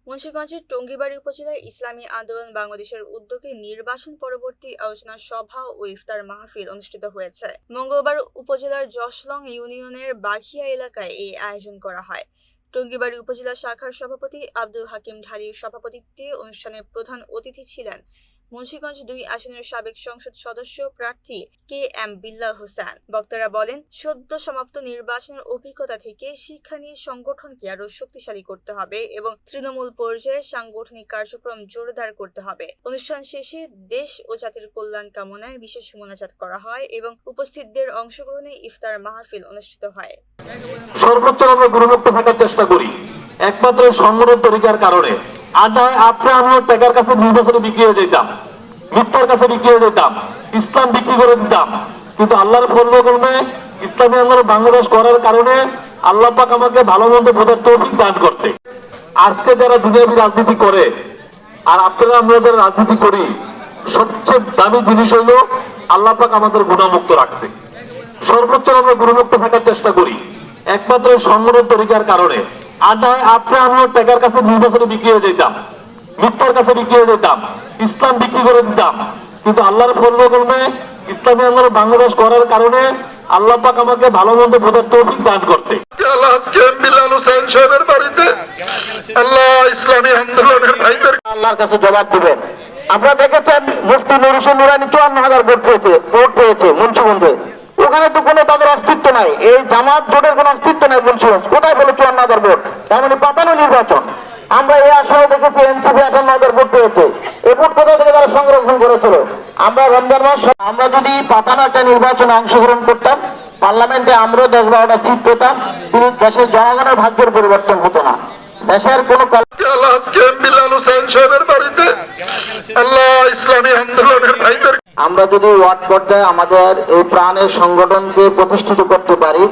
মুন্সিগঞ্জের টঙ্গীবাড়ি উপজেলার ইসলামী আন্দোলন বাংলাদেশের উদ্যোগে নির্বাচন পরবর্তী আলোচনা সভা ও ইফতার মাহফিল অনুষ্ঠিত হয়েছে। মঙ্গলবার উপজেলার জশলং ইউনিয়নের বাঘিয়া এলাকায় এই আয়োজন করা হয়। টঙ্গীবাড়ি উপজেলা শাখার সভাপতি আব্দুল হাকিম ঢালির সভাপতিত্বে অনুষ্ঠানে প্রধান অতিথি ছিলেন মুন্সিগঞ্জ ২ আসনের সাবেক সংসদ সদস্য প্রার্থী KM বিল্লাল হোসেন। বক্তারা বলেন, সদ্য সমাপ্ত নির্বাচনের অভিজ্ঞতা থেকে শিক্ষা নিয়ে সংগঠনকে আরো শক্তিশালী করতে হবে এবং তৃণমূল পর্যায়ে সাংগঠনিক কার্যক্রম জোরদার করতে হবে। অনুষ্ঠান শেষে দেশ ও জাতির কল্যাণ কামনায় বিশেষ মোনাজাত করা হয় এবং উপস্থিতদের অংশগ্রহণে ইফতার মাহফিল অনুষ্ঠিত হয়। সর্বোচ্চ আমরা গুণমুক্ত থাকার চেষ্টা করি, একমাত্র সংগঠন তরিকার কারণে। আড্ডায় আপনি আমিও টাকার কাছে নির্বাচনে বিক্রি হয়ে যেতাম, মিথ্যার কাছে বিক্রি হয়ে যেতাম, ইসলাম বিক্রি করে দিতাম। কিন্তু আল্লাহর ফজল করবে ইসলামী আন্দোলন বাংলাদেশ করার কারণে আল্লাহ পাক আমাকে ভালো মন্দ বোঝার তৌফিক দান করতে। আজকে যারা দুনিয়াবী রাজনীতি করে আর আপনারা আমরা যারা রাজনীতি করি, সবচেয়ে দামি জিনিস হলো আল্লাহ পাক আমাদের গুণামুক্ত রাখছে। সর্বোচ্চ আমরা গুণমুক্ত থাকার চেষ্টা করি, একমাত্র সংগঠন তরিকার কারণে। আড্ডায় আপনি আমিও টাকার কাছে নির্বাচনে বিক্রি হয়ে যেতাম, মিথ্যার কাছে বিক্রি হয়ে যেতাম, ইসলাম বিক্রি করে দিতাম। কিন্তু আল্লাহর ফজল করবে ইসলামী আন্দোলন বাংলাদেশ করার কারণে আল্লাহ পাক আমাকে ভালো মন্দ বোঝার তৌফিক দান করতে। আল্লাহর কাছে জবাব দিবেন। আপনারা দেখেছেন মুফতি নুর হোসেন নুরানী ৫৪,০০০ ভোট পেয়েছে মুন্সিগঞ্জে। ওখানে তো কোনো তাদের অস্তিত্ব নাই, এই জামাত ভোটের কোনো অস্তিত্ব নাই মুন্সিগঞ্জ। কোথায় বলে ৫৪,০০০ ভোট? তার মানে পাতানো নির্বাচন। আমরা এই আসনে দেখেছি এনসিপি ৫৮,০০০ ভোট পেয়েছে। এই ভোট কোথা থেকে তারা সংরক্ষণ করেছিল? আমরা রমজান মাস, আমরা যদি পাতানো একটা নির্বাচনে অংশগ্রহণ করতাম, পার্লামেন্টে আমরাও ১০-১২টা সিট পেতাম, কিন্তু দেশের জনগণের ভাগ্যের পরিবর্তন হতো না। দেশের কোনো আমরা যদি ওয়ার্ড পর্যায়ে আমাদের এই প্রাণের সংগঠনকে প্রতিষ্ঠিত করতে পারি,